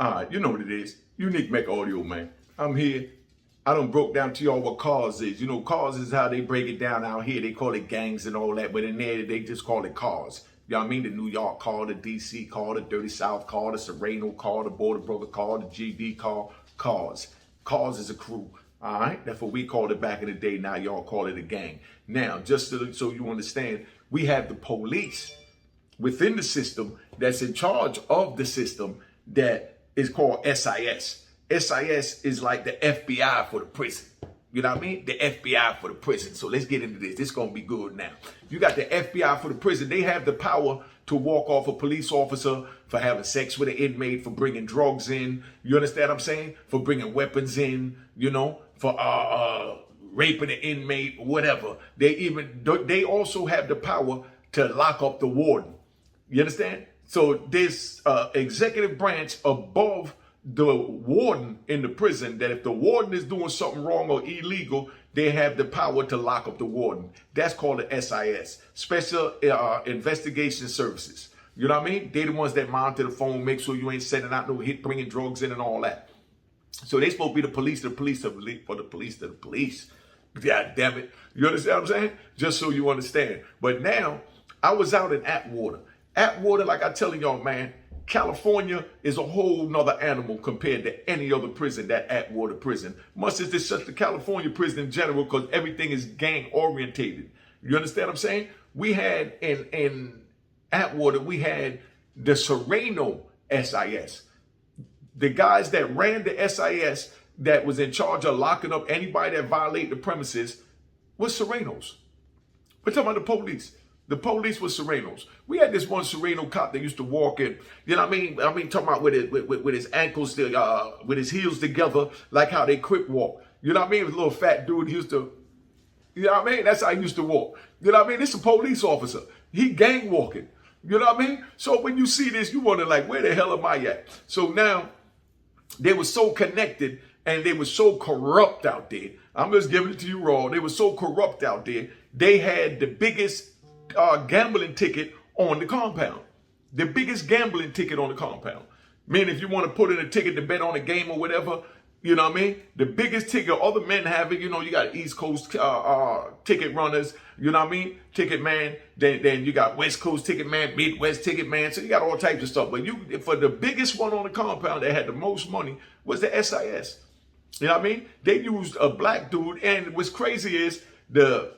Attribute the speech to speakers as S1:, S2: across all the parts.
S1: All right, you know what it is. Unique Mech Audio, man. I'm here. I done broke down to y'all what cars is. You know, cars is how they break it down out here. They call it gangs and all that, but in there, they just call it cars. You know what I mean? The New York car, the DC car, the Dirty South car, the Serrano car, the Border Brother car, the GD car, cars. Cars is a crew. All right, that's what we called it back in the day. Now y'all call it a gang. Now, just so you understand, we have the police within the system that's in charge of the system that is called SIS. SIS is like the FBI for the prison. You know what I mean? The FBI for the prison. So let's get into this. This is going to be good now. You got the FBI for the prison. They have the power to walk off a police officer for having sex with an inmate, for bringing drugs in. You understand what I'm saying? For bringing weapons in, you know, for raping an inmate, whatever. They also have the power to lock up the warden. You understand? So this executive branch above the warden in the prison, that if the warden is doing something wrong or illegal, they have the power to lock up the warden. That's called the SIS, Special Investigation Services. You know what I mean? They're the ones that monitor the phone, make sure you ain't sending out no hit, bringing drugs in and all that. So they supposed to be the police, for the police to the police. God damn it. You understand what I'm saying? Just so you understand. But now, I was out in Atwater. Atwater, like I telling y'all, man, California is a whole nother animal compared to any other prison, that Atwater prison. Much as it's such the California prison in general, because everything is gang orientated. You understand what I'm saying? We had in Atwater, we had the Serrano SIS. The guys that ran the SIS that was in charge of locking up anybody that violated the premises was Serranos. We're talking about the police. The police was Serranos. We had this one Serrano cop that used to walk in, you know what I mean? Talking about with his ankles, with his heels together, like how they Crip walk. You know what I mean? He was a little fat dude. He used to, you know what I mean? That's how he used to walk. You know what I mean? This is a police officer. He gang walking. You know what I mean? So when you see this, you wonder like, where the hell am I at? So now they were so connected and they were so corrupt out there. I'm just giving it to you raw. They were so corrupt out there. They had the biggest gambling ticket on the compound. The biggest gambling ticket on the compound. Meaning if you want to put in a ticket to bet on a game or whatever, you know what I mean? The biggest ticket, other men have it, you know, you got East Coast ticket runners, you know what I mean? Ticket man, then you got West Coast ticket man, Midwest ticket man, so you got all types of stuff. But for the biggest one on the compound that had the most money was the SIS. You know what I mean? They used a black dude, and what's crazy is the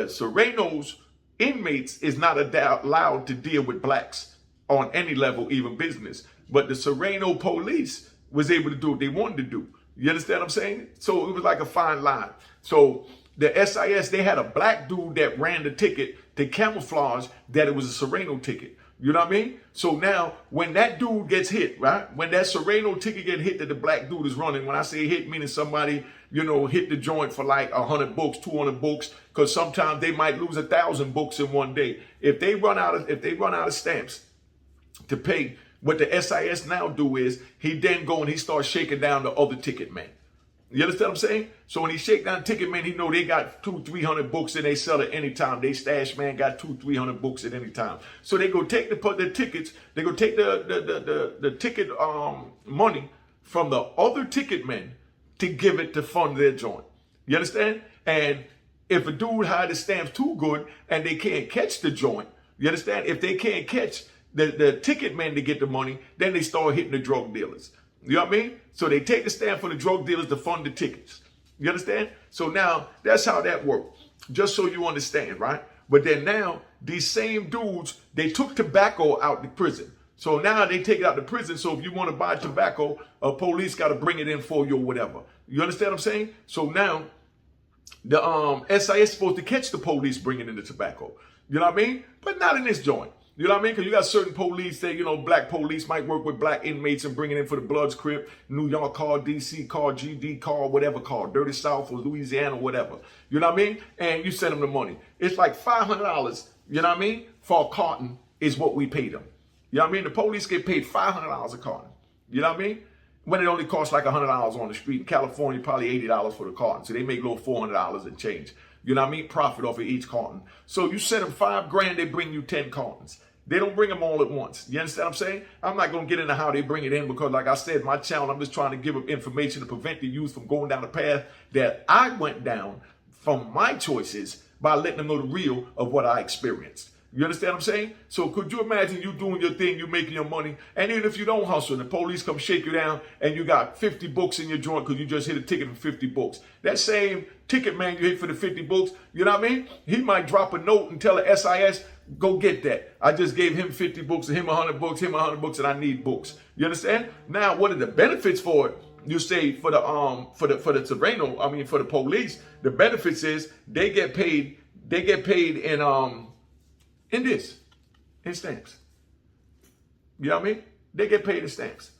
S1: Serrano's inmates is not allowed to deal with blacks on any level, even business. But the Serrano police was able to do what they wanted to do. You understand what I'm saying? So it was like a fine line. So the SIS, they had a black dude that ran the ticket to camouflage that it was a Serrano ticket. You know what I mean? So now when that dude gets hit, right? When that Serrano ticket get hit that the black dude is running, when I say hit, meaning somebody, you know, hit the joint for like 100 books, 200 books, because sometimes they might lose 1,000 books in one day. If they run out of stamps to pay, what the SIS now do is he then go and he starts shaking down the other ticket man. You understand what I'm saying? So when he shake down ticket man, he know they got 200-300 books and they sell it anytime. They stash man got 200-300 books at any time. So they go take the tickets. They go take the ticket money from the other ticket men to give it to fund their joint. You understand? And if a dude hide his stamps too good and they can't catch the joint, you understand? If they can't catch the ticket men to get the money, then they start hitting the drug dealers. You know what I mean? So they take the stamp for the drug dealers to fund the tickets. You understand? So now that's how that works. Just so you understand, right? But then now these same dudes, they took tobacco out the prison. So now they take it out the prison. So if you want to buy tobacco, police got to bring it in for you or whatever. You understand what I'm saying? So now the SIS is supposed to catch the police bringing in the tobacco. You know what I mean? But not in this joint. You know what I mean? Because you got certain police that, you know, black police might work with black inmates and bring it in for the Bloods Crip, New York car, DC car, GD car, whatever car, Dirty South or Louisiana, whatever. You know what I mean? And you send them the money. It's like $500, you know what I mean, for a carton is what we pay them. You know what I mean? The police get paid $500 a carton. You know what I mean? When it only costs like $100 on the street. In California, probably $80 for the carton. So they make a little $400 and change. You know what I mean? Profit off of each carton. So you send them $5 grand, they bring you 10 cartons. They don't bring them all at once. You understand what I'm saying? I'm not going to get into how they bring it in because, like I said, my channel, I'm just trying to give them information to prevent the youth from going down the path that I went down from my choices by letting them know the real of what I experienced. You understand what I'm saying? So could you imagine you doing your thing, you making your money, and even if you don't hustle, the police come shake you down and you got 50 books in your joint because you just hit a ticket for 50 books. That same ticket man you hit for the 50 books, you know what I mean? He might drop a note and tell the SIS, go get that. I just gave him 50 books and him 100 books, him 100 books, and I need books. You understand? Now, what are the benefits for it? You say for the Sereno, I mean for the police, the benefits is they get paid in stamps. You know what I mean? They get paid in stamps.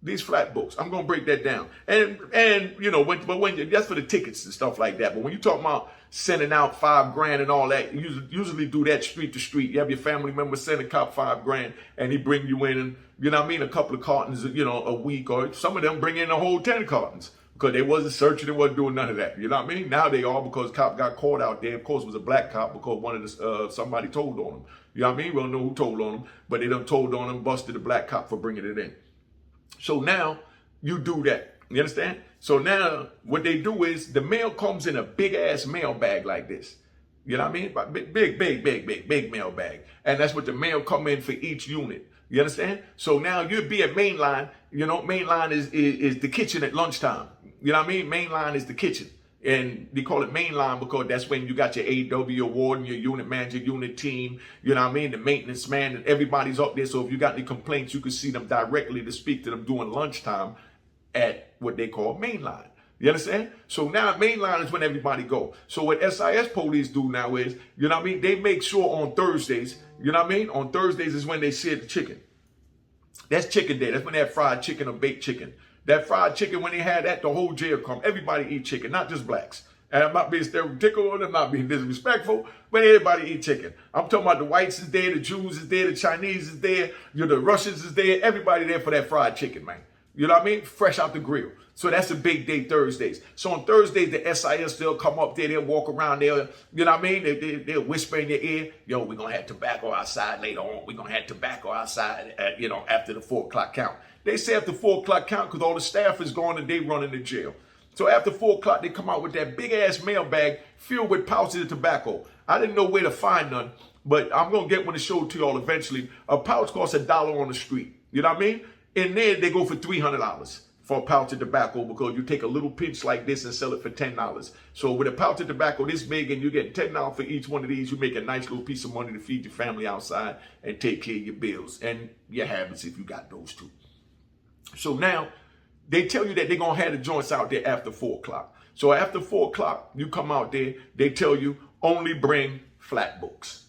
S1: These flat books. I'm gonna break that down. And you know, that's for the tickets and stuff like that. But when you talk about sending out $5,000 and all that, you usually do that street to street. You have your family member send a cop $5,000 and he bring you in, and you know what I mean, a couple of cartons, you know, a week, or some of them bring in a whole 10 cartons. Because they wasn't searching, they wasn't doing none of that. You know what I mean? Now they are, because cop got caught out there. Of course, it was a black cop because one of the somebody told on him. You know what I mean? We don't know who told on him, but they done told on him, busted the black cop for bringing it in. So now you do that. You understand? So now what they do is the mail comes in a big ass mail bag like this. You know what I mean? Big mail bag. And that's what the mail come in for each unit. You understand? So now you'd be at mainline. You know, mainline is the kitchen at lunchtime. You know what I mean? Mainline is the kitchen. And they call it mainline because that's when you got your AW, your warden, your unit manager, unit team, you know what I mean? The maintenance man, and everybody's up there. So if you got any complaints, you can see them directly to speak to them during lunchtime at what they call mainline. You understand? So now mainline is when everybody go. So what SIS police do now is, you know what I mean? They make sure on Thursdays, you know what I mean? On Thursdays is when they share the chicken. That's chicken day. That's when they have fried chicken or baked chicken. That fried chicken, when they had that, the whole jail come. Everybody eat chicken, not just blacks. And I'm not being stereotypical, I'm not being disrespectful, but everybody eat chicken. I'm talking about the whites is there, the Jews is there, the Chinese is there, you know, the Russians is there, everybody there for that fried chicken, man. You know what I mean? Fresh out the grill. So that's a big day, Thursdays. So on Thursdays, the SIS, they'll come up there, they'll walk around there, you know what I mean? They'll whisper in your ear, yo, we're going to have tobacco outside later on. We're going to have tobacco outside, you know, after the 4 o'clock count. They say after 4 o'clock count because all the staff is gone and they running the jail. So after 4 o'clock, they come out with that big ass mail bag filled with pouches of tobacco. I didn't know where to find none, but I'm going to get one to show it to y'all eventually. A pouch costs $1 on the street. You know what I mean? In there, they go for $300 for a pouch of tobacco because you take a little pinch like this and sell it for $10. So with a pouch of tobacco this big and you get $10 for each one of these, you make a nice little piece of money to feed your family outside and take care of your bills and your habits if you got those too. So now they tell you that they're going to have the joints out there after 4 o'clock. So after 4 o'clock, you come out there, they tell you only bring flat books.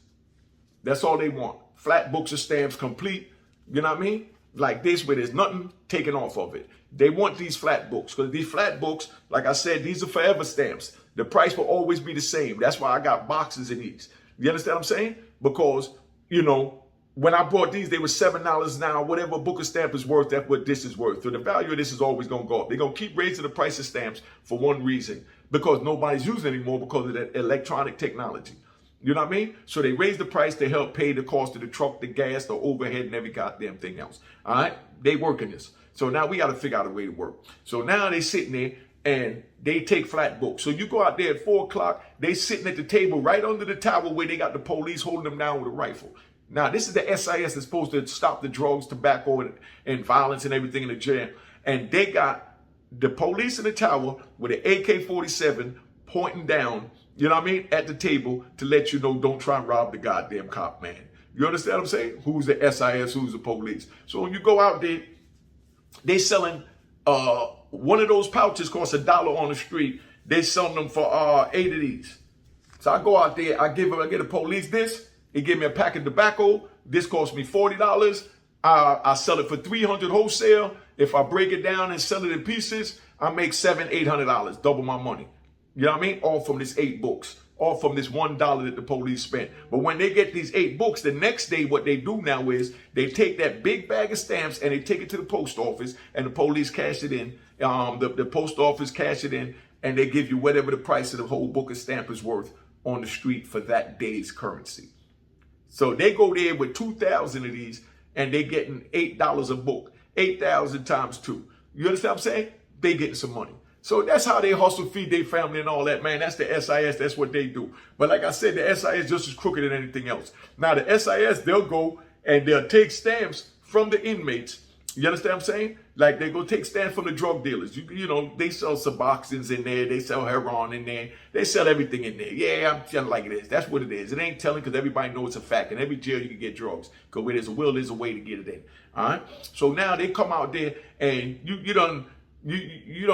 S1: That's all they want. Flat books or stamps complete. You know what I mean? Like this, where there's nothing taken off of it. They want these flat books because these flat books, like I said, these are forever stamps. The price will always be the same. That's why I got boxes of these. You understand what I'm saying? Because, you know, when I bought these, they were $7 now. Whatever a book of stamp is worth, that's what this is worth. So the value of this is always going to go up. They're going to keep raising the price of stamps for one reason, because nobody's using it anymore because of that electronic technology. You know what I mean? So they raise the price to help pay the cost of the truck, the gas, the overhead, and every goddamn thing else. All right? They working this. So now we got to figure out a way to work. So now they sitting there and they take flat books. So you go out there at 4 o'clock, they sitting at the table right under the tower where they got the police holding them down with a rifle. Now, this is the SIS that's supposed to stop the drugs, tobacco, and violence and everything in the jail. And they got the police in the tower with an AK-47 pointing down, you know what I mean, at the table to let you know, don't try and rob the goddamn cop, man. You understand what I'm saying? Who's the SIS, who's the police? So when you go out there, they selling, one of those pouches costs $1 on the street. They selling them for 8 of these. So I go out there, I get the police this. They give me a pack of tobacco. This cost me $40. I sell it for $300 wholesale. If I break it down and sell it in pieces, I make $700-800, double my money. You know what I mean? All from this 8 books, all from this $1 that the police spent. But when they get these 8 books, the next day what they do now is they take that big bag of stamps and they take it to the post office, and the police cash it in. The post office cash it in, and they give you whatever the price of the whole book of stamp is worth on the street for that day's currency. So they go there with 2,000 of these and they getting $8 a book. 8,000 times 2. You understand what I'm saying? They getting some money. So that's how they hustle, feed their family and all that, man. That's the SIS. That's what they do. But like I said, the SIS just as crooked than anything else. Now the SIS, they'll go and they'll take stamps from the inmates. You understand what I'm saying? Like they go take stamps from the drug dealers. You know, they sell Suboxones in there. They sell heroin in there. They sell everything in there. Yeah, I'm telling like it is. That's what it is. It ain't telling because everybody knows it's a fact. In every jail you can get drugs. Because where there's a will, there's a way to get it in. All right? So now they come out there and you done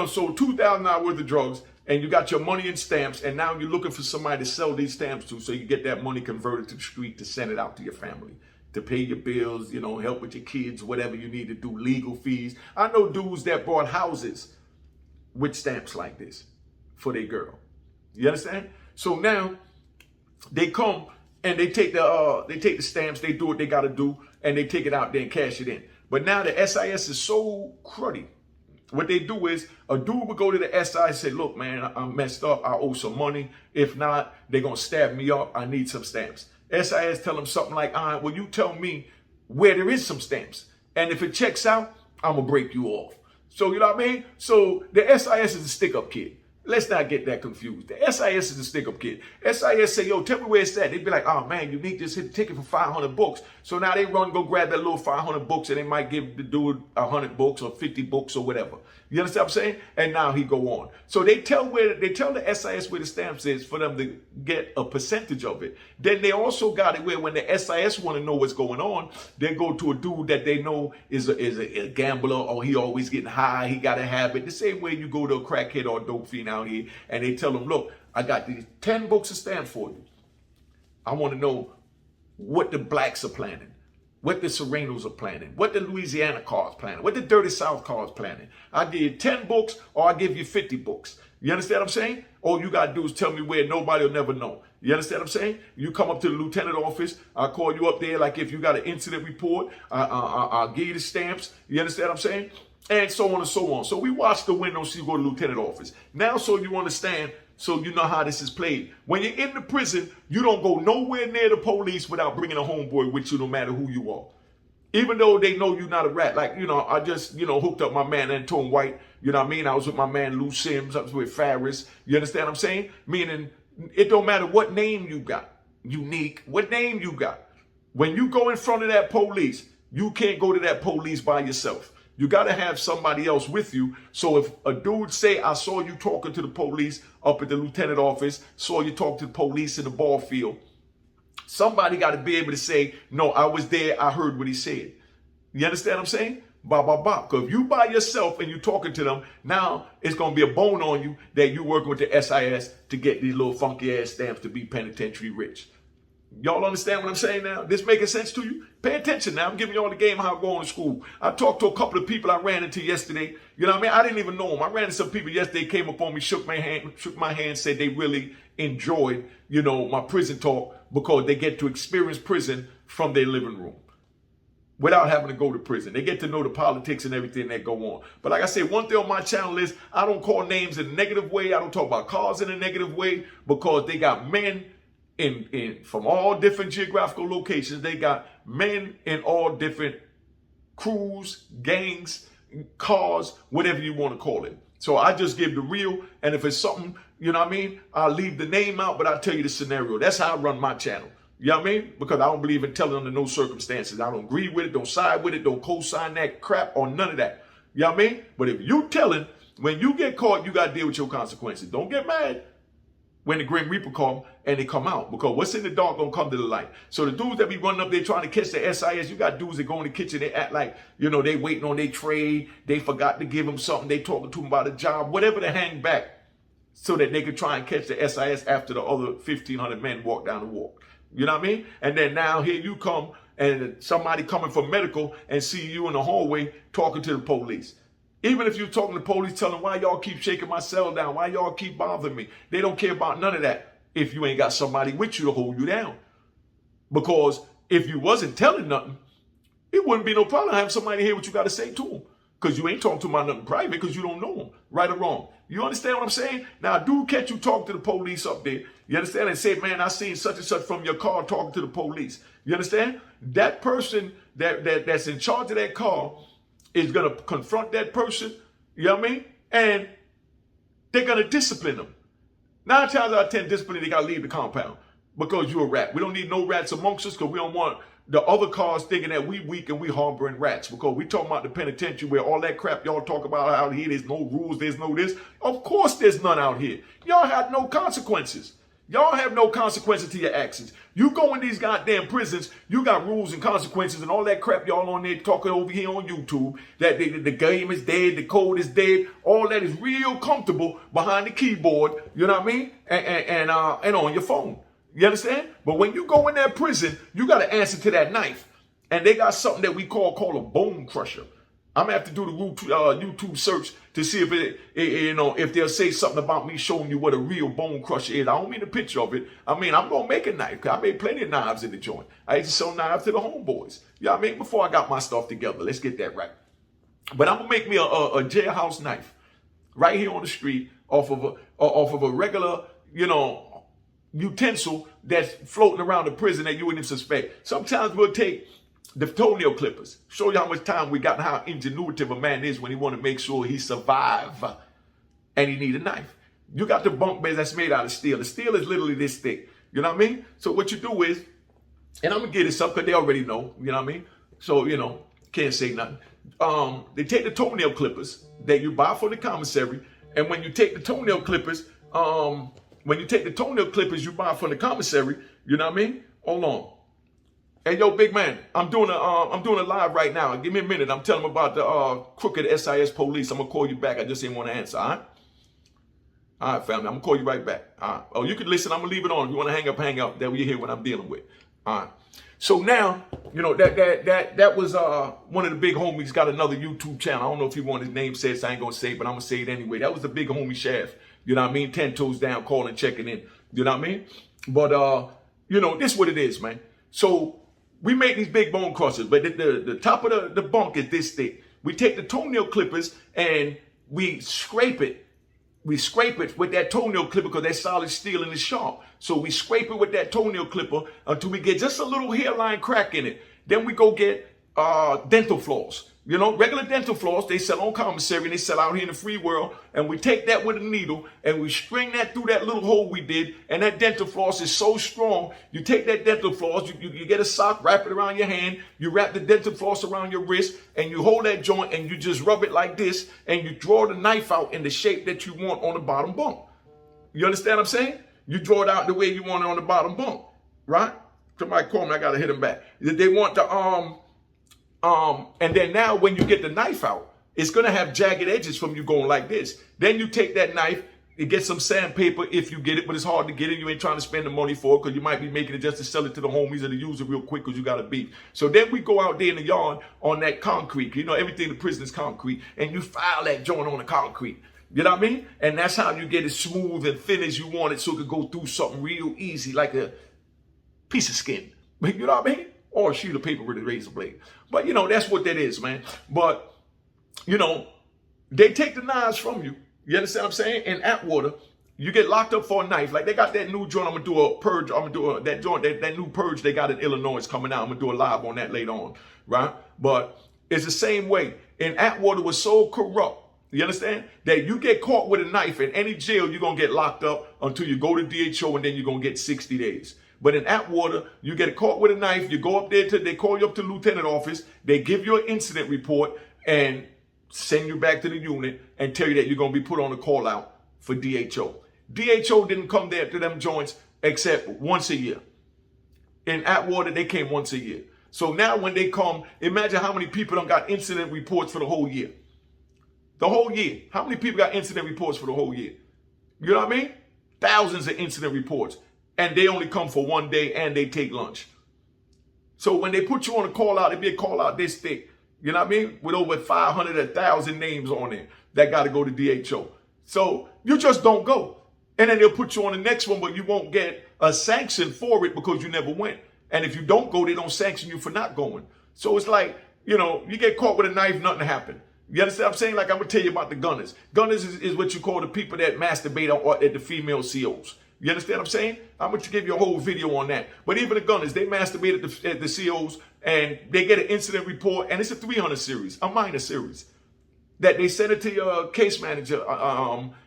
S1: sold $2,000 worth of drugs and you got your money in stamps and now you're looking for somebody to sell these stamps to so you get that money converted to the street to send it out to your family. To pay your bills, you know, help with your kids, whatever you need to do, legal fees. I know dudes that bought houses with stamps like this for their girl. You understand? So now they come and they take the stamps, they do what they got to do, and they take it out there and cash it in. But now the SIS is so cruddy. What they do is a dude would go to the SI and say, look, man, I'm messed up. I owe some money. If not, they're going to stab me up. I need some stamps. SIS tell them something like, all right, well, you tell me where there is some stamps. And if it checks out, I'm going to break you off. So, you know what I mean? So the SIS is a stick-up kid. Let's not get that confused. The SIS is a stick-up kid. SIS say, yo, tell me where it's at. They'd be like, oh, man, Unique just hit the ticket for 500 books. So now they run, go grab that little 500 books, and they might give the dude 100 books or 50 books or whatever. You understand what I'm saying? And now he go on. So they tell the SIS where the stamps is for them to get a percentage of it. Then they also got it where when the SIS want to know what's going on, they go to a dude that they know is a gambler or he always getting high. He got a habit. The same way you go to a crackhead or a dope fiend out here and they tell them, look, I got these 10 books of stamps for you. I want to know what the blacks are planning. What the Serenos are planning, what the Louisiana cars planning, what the Dirty South cars planning. I give you 10 books or I give you 50 books. You understand what I'm saying? All you got to do is tell me where nobody will never know. You understand what I'm saying? You come up to the lieutenant office. I'll call you up there like if you got an incident report. I'll give you the stamps. You understand what I'm saying? And so on and so on. So we watch the window so you go to the lieutenant office. Now so you understand, so you know how this is played. When you're in the prison, you don't go nowhere near the police without bringing a homeboy with you no matter who you are. Even though they know you're not a rat. Like, you know, I just, hooked up my man Antone White. You know what I mean? I was with my man Lou Sims. I was with Farris. You understand what I'm saying? Meaning, it don't matter what name you got. Unique. What name you got. When you go in front of that police, you can't go to that police by yourself. You got to have somebody else with you. So if a dude say, I saw you talking to the police up at the lieutenant office, saw you talk to the police in the ball field, somebody got to be able to say, no, I was there. I heard what he said. You understand what I'm saying? Because if you by yourself and you talking to them, now it's going to be a bone on you that you working with the SIS to get these little funky ass stamps to be penitentiary rich. Y'all understand what I'm saying now? This making sense to you? Pay attention now. I'm giving y'all the game how I'm going to school. I talked to a couple of people I ran into yesterday. You know what I mean? I didn't even know them. I ran into some people yesterday, came up on me, shook my hand, said they really enjoyed, my prison talk because they get to experience prison from their living room without having to go to prison. They get to know the politics and everything that go on. But like I said, one thing on my channel is I don't call names in a negative way. I don't talk about cars in a negative way because they got men from all different geographical locations. They got men in all different crews, gangs, cars, whatever you want to call it. So I just give the real, and if it's something, I'll leave the name out, but I'll tell you the scenario. That's how I run my channel. You know what I mean? Because I don't believe in telling under no circumstances. I don't agree with it, don't side with it, don't co-sign that crap or none of that. You know what I mean? But if you telling, when you get caught, you got to deal with your consequences. Don't get mad when the Grim Reaper come and they come out, because what's in the dark gonna come to the light. So the dudes that be running up there trying to catch the SIS, you got dudes that go in the kitchen, they act like, they waiting on their trade, they forgot to give them something, they talking to them about a job, whatever to hang back so that they could try and catch the SIS after the other 1,500 men walk down the walk. You know what I mean? And then now here you come and somebody coming from medical and see you in the hallway talking to the police. Even if you're talking to the police, telling why y'all keep shaking my cell down, why y'all keep bothering me. They don't care about none of that if you ain't got somebody with you to hold you down. Because if you wasn't telling nothing, it wouldn't be no problem having somebody hear what you got to say to them. Because you ain't talking to them about nothing private because you don't know them, right or wrong. You understand what I'm saying? Now, a dude catch you talk to the police up there. You understand? And say, man, I seen such and such from your car talking to the police. You understand? That person that's in charge of that car is going to confront that person. You know what I mean? And they're going to discipline them. 9 times out of 10, discipline, they got to leave the compound because you're a rat. We don't need no rats amongst us because we don't want the other cars thinking that we weak and we harboring rats, because we talking about the penitentiary where all that crap y'all talk about out here, there's no rules, there's no this. Of course there's none out here. Y'all have no consequences. Y'all have no consequences to your actions. You go in these goddamn prisons, you got rules and consequences and all that crap y'all on there talking over here on YouTube, that the game is dead, the code is dead, all that is real comfortable behind the keyboard, you know what I mean? And on your phone. You understand? But when you go in that prison, you got to answer to that knife. And they got something that we call a bone crusher. I'm going to have to do the YouTube search to see if they'll say something about me showing you what a real bone crusher is. I don't mean a picture of it. I mean, I'm going to make a knife. I made plenty of knives in the joint. I used to sell knives to the homeboys. You know what I mean? Before I got my stuff together. Let's get that right. But I'm going to make me a jailhouse knife right here on the street off of a regular, utensil that's floating around the prison that you wouldn't even suspect. Sometimes we'll take the toenail clippers, show you how much time we got and how ingenuitive a man is when he want to make sure he survive and he need a knife. You got the bunk beds that's made out of steel. The steel is literally this thick. You know what I mean? So what you do is, and I'm going to get this up because they already know, you know what I mean? So, can't say nothing. They take the toenail clippers that you buy from the commissary, and when you take the toenail clippers, you buy from the commissary, you know what I mean? Hold on. Hey, yo, big man, I'm doing a live right now. Give me a minute. I'm telling them about the crooked SIS police. I'm going to call you back. I just didn't want to answer, all right? All right, family, I'm going to call you right back. All right. Oh, you can listen. I'm going to leave it on. If you want to hang up. That way you hear what I'm dealing with. All right. So now, that was one of the big homies got another YouTube channel. I don't know if he wanted his name said, so I ain't going to say it, but I'm going to say it anyway. That was the big homie Shaft. You know what I mean? 10 toes down, calling, checking in. You know what I mean? But, this is what it is, man. So we make these big bone crushers, but the top of the bunk is this thick. We take the toenail clippers and we scrape it. We scrape it with that toenail clipper because that solid steel and it's sharp. So we scrape it with that toenail clipper until we get just a little hairline crack in it. Then we go get dental floss. Regular dental floss, they sell on commissary and they sell out here in the free world. And we take that with a needle and we string that through that little hole we did. And that dental floss is so strong. You take that dental floss, you get a sock, wrap it around your hand. You wrap the dental floss around your wrist and you hold that joint and you just rub it like this. And you draw the knife out in the shape that you want on the bottom bunk. You understand what I'm saying? You draw it out the way you want it on the bottom bunk, right? Somebody call me, I got to hit them back. They want the, and then now when you get the knife out, it's going to have jagged edges from you going like this. Then you take that knife, you get some sandpaper if you get it, but it's hard to get it. You ain't trying to spend the money for it because you might be making it just to sell it to the homies or to use it real quick because you got a beef. So then we go out there in the yard on that concrete. Everything in the prison is concrete. And you file that joint on the concrete. You know what I mean? And that's how you get it smooth and thin as you want it so it could go through something real easy like a piece of skin. You know what I mean? Or a sheet of paper with a razor blade. But, that's what that is, man. But, they take the knives from you. You understand what I'm saying? In Atwater, you get locked up for a knife. Like, they got that new joint. I'm going to do a purge. I'm going to do that joint, that new purge they got in Illinois is coming out. I'm going to do a live on that later on, right? But it's the same way. In Atwater was so corrupt, you understand, that you get caught with a knife in any jail, you're going to get locked up until you go to DHO and then you're going to get 60 days. But in Atwater, you get caught with a knife, you go up there, they call you up to the lieutenant office, they give you an incident report and send you back to the unit and tell you that you're going to be put on a call out for DHO. DHO didn't come there to them joints except once a year. In Atwater, they came once a year. So now when they come, imagine how many people done got incident reports for the whole year. The whole year. How many people got incident reports for the whole year? You know what I mean? Thousands of incident reports. And they only come for one day and they take lunch. So when they put you on a call out, it'd be a call out this thick. You know what I mean? With over 500, 1,000 names on it that got to go to DHO. So you just don't go. And then they'll put you on the next one, but you won't get a sanction for it because you never went. And if you don't go, they don't sanction you for not going. So it's like, you get caught with a knife, nothing happened. You understand what I'm saying? Like I'm going to tell you about the gunners. Gunners is what you call the people that masturbate at the female COs. You understand what I'm saying? I'm going to give you a whole video on that. But even the gunners, they masturbate at the COs and they get an incident report. And it's a 300 series, a minor series. That they send it to your case manager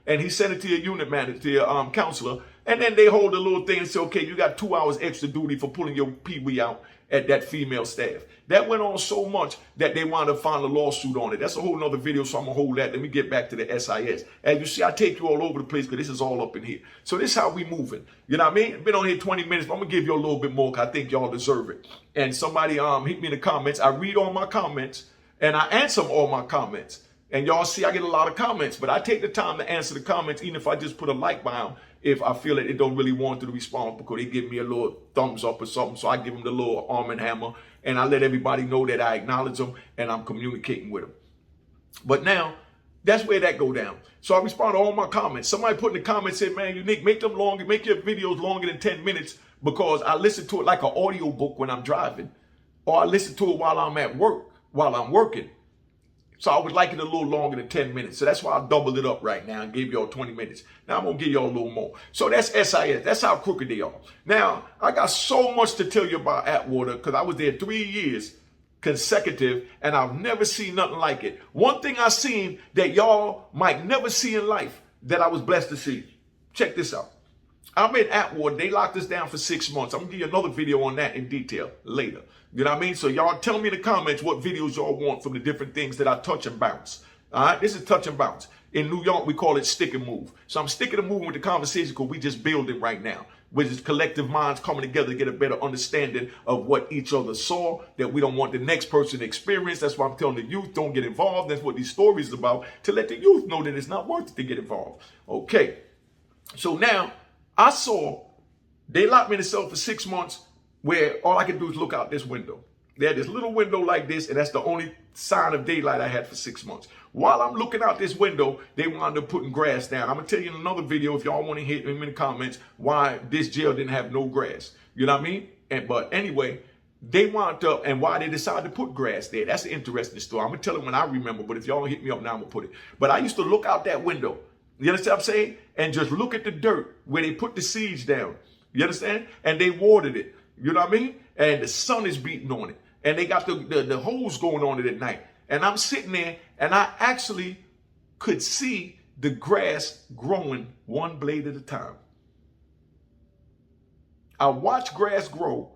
S1: and he sent it to your unit manager, to your counselor. And then they hold a little thing and say, okay, you got 2 hours extra duty for pulling your pee-wee out at that female staff. That went on so much that they wound up filing a lawsuit on it. That's a whole nother video, so I'm going to hold that. Let me get back to the SIS. As you see, I take you all over the place because this is all up in here. So this is how we moving. You know what I mean? I've been on here 20 minutes, but I'm going to give you a little bit more because I think y'all deserve it. And somebody hit me in the comments. I read all my comments and I answer all my comments. And y'all see I get a lot of comments, but I take the time to answer the comments, even if I just put a like by them, if I feel that it don't really want to respond because they give me a little thumbs up or something. So I give them the little arm and hammer and I let everybody know that I acknowledge them and I'm communicating with them. But now, that's where that go down. So I respond to all my comments. Somebody put in the comments, said, man, Unique, make them longer, make your videos longer than 10 minutes because I listen to it like an audio book when I'm driving or I listen to it while I'm at work, while I'm working. So I would like it a little longer than 10 minutes. So that's why I doubled it up right now and gave y'all 20 minutes. Now I'm going to give y'all a little more. So that's SIS. That's how crooked they are. Now, I got so much to tell you about Atwater because I was there 3 years consecutive and I've never seen nothing like it. One thing I seen that y'all might never see in life that I was blessed to see. Check this out. I'm in Atwater. They locked us down for 6 months. I'm going to give you another video on that in detail later. You know what I mean? So y'all tell me in the comments what videos y'all want from the different things that I touch and bounce. All right? This is touch and bounce. In New York, we call it stick and move. So I'm sticking and moving with the conversation because we just building right now. Which is collective minds coming together to get a better understanding of what each other saw, that we don't want the next person to experience. That's why I'm telling the youth, don't get involved. That's what these stories are about, to let the youth know that it's not worth it to get involved. Okay. So now, I saw they locked me in the cell for 6 months where all I could do is look out this window. They had this little window like this, and that's the only sign of daylight I had for 6 months. While I'm looking out this window, they wound up putting grass down. I'm going to tell you in another video, if y'all want to hit me in the comments, why this jail didn't have no grass. You know what I mean? But anyway, they wound up, and why they decided to put grass there. That's an interesting story. I'm going to tell it when I remember, but if y'all hit me up now, I'm going to put it. But I used to look out that window. You understand what I'm saying? And just look at the dirt where they put the seeds down. You understand? And they watered it. You know what I mean? And the sun is beating on it. And they got the hose going on it at night. And I'm sitting there and I actually could see the grass growing one blade at a time. I watched grass grow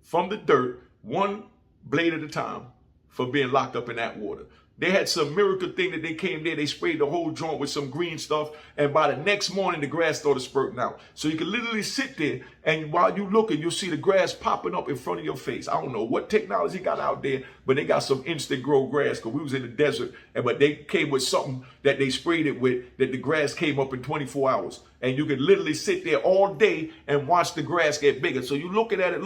S1: from the dirt one blade at a time for being locked up in Atwater. They had some miracle thing that they came there, they sprayed the whole joint with some green stuff, and by the next morning, the grass started spurting out. So you can literally sit there, and while you're looking, you'll see the grass popping up in front of your face. I don't know what technology got out there, but they got some instant grow grass, because we was in the desert, but they came with something that they sprayed it with, that the grass came up in 24 hours. And you could literally sit there all day and watch the grass get bigger. So you're looking at it,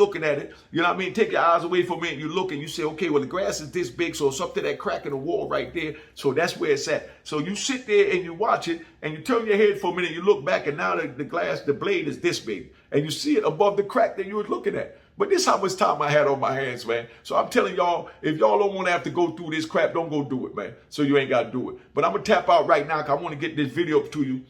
S1: you know what I mean? Take your eyes away from it, and you look and you say, okay, well, the grass is this big, so it's up to that crack in the wall right there. So that's where it's at. So you sit there and you watch it, and you turn your head for a minute, you look back, and now the blade is this big. And you see it above the crack that you were looking at. But this is how much time I had on my hands, man. So I'm telling y'all, if y'all don't want to have to go through this crap, don't go do it, man. So you ain't got to do it. But I'm going to tap out right now because I want to get this video up to you.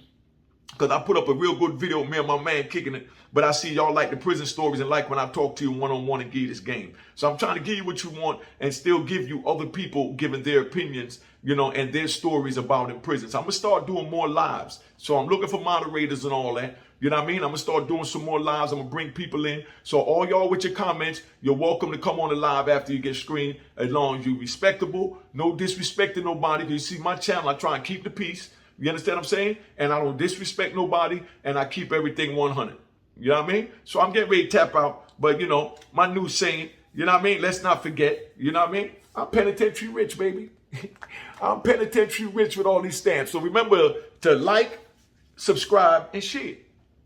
S1: Because I put up a real good video of me and my man kicking it. But I see y'all like the prison stories and like when I talk to you one-on-one and give you this game. So I'm trying to give you what you want and still give you other people giving their opinions, you know, and their stories about in prison. So I'm going to start doing more lives. So I'm looking for moderators and all that. You know what I mean? I'm going to start doing some more lives. I'm going to bring people in. So all y'all with your comments, you're welcome to come on the live after you get screened, as long as you're respectable. No disrespecting nobody. You see my channel, I try and keep the peace. You understand what I'm saying? And I don't disrespect nobody, and I keep everything 100. You know what I mean? So I'm getting ready to tap out. But, you know, my new saying, you know what I mean? Let's not forget, you know what I mean? I'm penitentiary rich, baby. I'm penitentiary rich with all these stamps. So remember to like, subscribe, and share.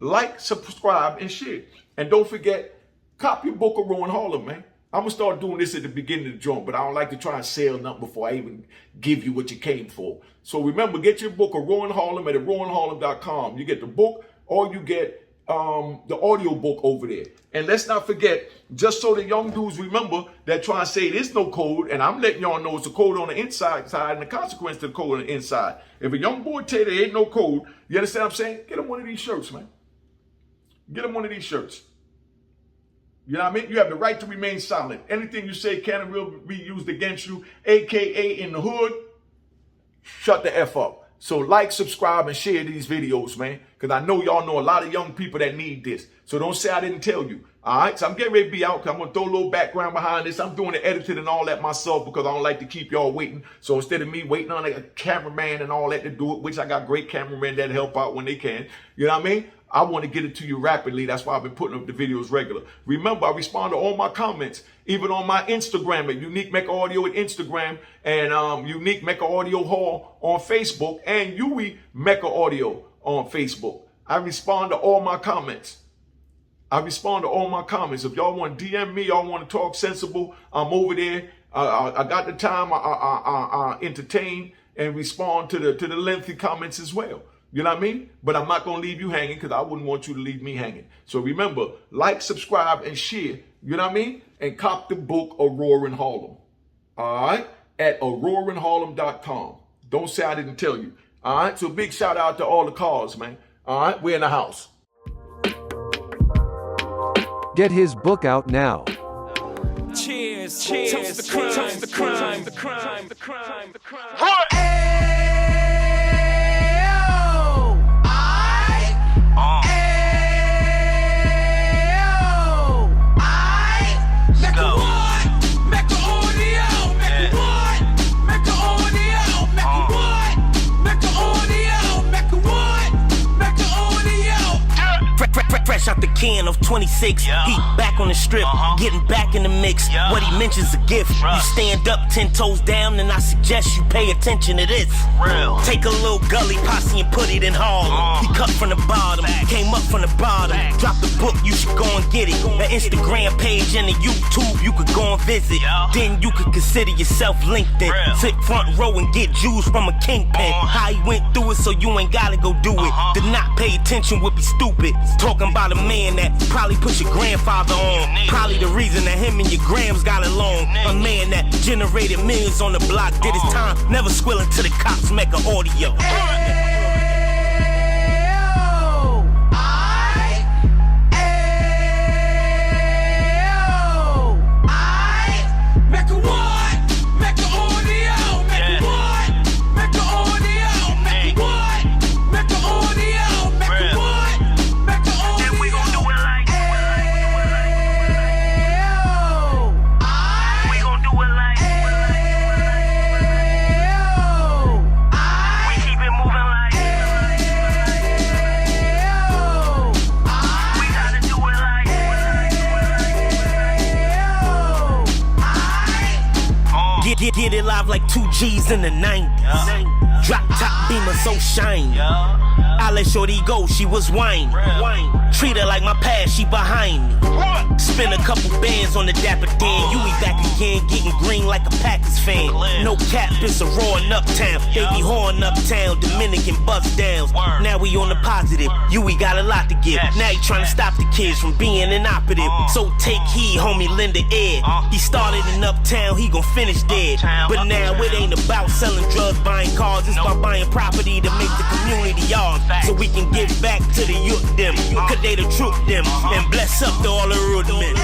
S1: Like, subscribe, and share. And don't forget, copy your book of Rowan Harlem, man. I'm going to start doing this at the beginning of the joint, but I don't like to try and sell nothing before I even give you what you came for. So remember, get your book of Rowan Harlem at rowanharlem.com. You get the book, or you get the audio book over there. And let's not forget, just so the young dudes remember that try and say there's no code, and I'm letting y'all know it's a code on the inside side and the consequence to the code on the inside. If a young boy tell you there ain't no code, you understand what I'm saying? Get him one of these shirts, man. Get him one of these shirts. You know what I mean? You have the right to remain silent. Anything you say can and will be used against you, AKA in the hood, shut the F up. So like, subscribe, and share these videos, man. Because I know y'all know a lot of young people that need this. So don't say I didn't tell you. All right? So I'm getting ready to be out. I'm going to throw a little background behind this. I'm doing the editing and all that myself because I don't like to keep y'all waiting. So instead of me waiting on a cameraman and all that to do it, which I got great cameramen that help out when they can. You know what I mean? I want to get it to you rapidly. That's why I've been putting up the videos regular. Remember, I respond to all my comments, even on my Instagram at Unique Mecca Audio at Instagram, and Unique Mecca Audio Hall on Facebook, and Yui Mecca Audio on Facebook. I respond to all my comments. If y'all want to DM me, y'all want to talk sensible, I'm over there. I got the time. I entertain and respond to the lengthy comments as well. You know what I mean? But I'm not going to leave you hanging because I wouldn't want you to leave me hanging. So remember, like, subscribe, and share. You know what I mean? And cop the book, Aurora in Harlem. All right? At aurorainharlem.com. Don't say I didn't tell you. All right? So big shout out to all the cars, man. All right? We're in the house.
S2: Get his book out now.
S3: Cheers, cheers, toast the crime, toast the crime, the crime, the crime, the crime.
S4: Fresh out the can of 26, he back on the strip, getting back in the mix. What he mentions a gift. You stand up 10 toes down, and I suggest you pay attention to this. Take a little gully posse and put it in Harlem. He cut from the bottom, came up from the bottom. Drop the book, you should go and get it. The Instagram page and the YouTube, you could go and visit. Then you could consider yourself LinkedIn. Sit front row and get Jews from a kingpin. How he went through it, so you ain't gotta go do it. To not pay attention would be stupid. Talking about a man that probably put your grandfather on. Probably the reason that him and your grams got along. A man that generated millions on the block, did his time, never squilling to the cops, Mecca Audio. Get it live like 2 G's in the 90s. Drop top beamer so shiny. I let shorty go, she was whining. Treat her like my past, she behind me. Spend a couple bands on the Dapper Dan. You be back again, getting green like a Packers fan. No cap, it's a roaring uptown. They be horning uptown, Dominican bust downs. Now we on the positive, we got a lot to give. Now he trying to stop the kids from being inoperative. So take heed, homie, lend a ear. He started in uptown, he gon' finish dead. But now it ain't about selling drugs, buying cars. It's about buying property to make the community yours. So we can give back to the youth them. Cause they the truth them. And bless up to all the rudiments.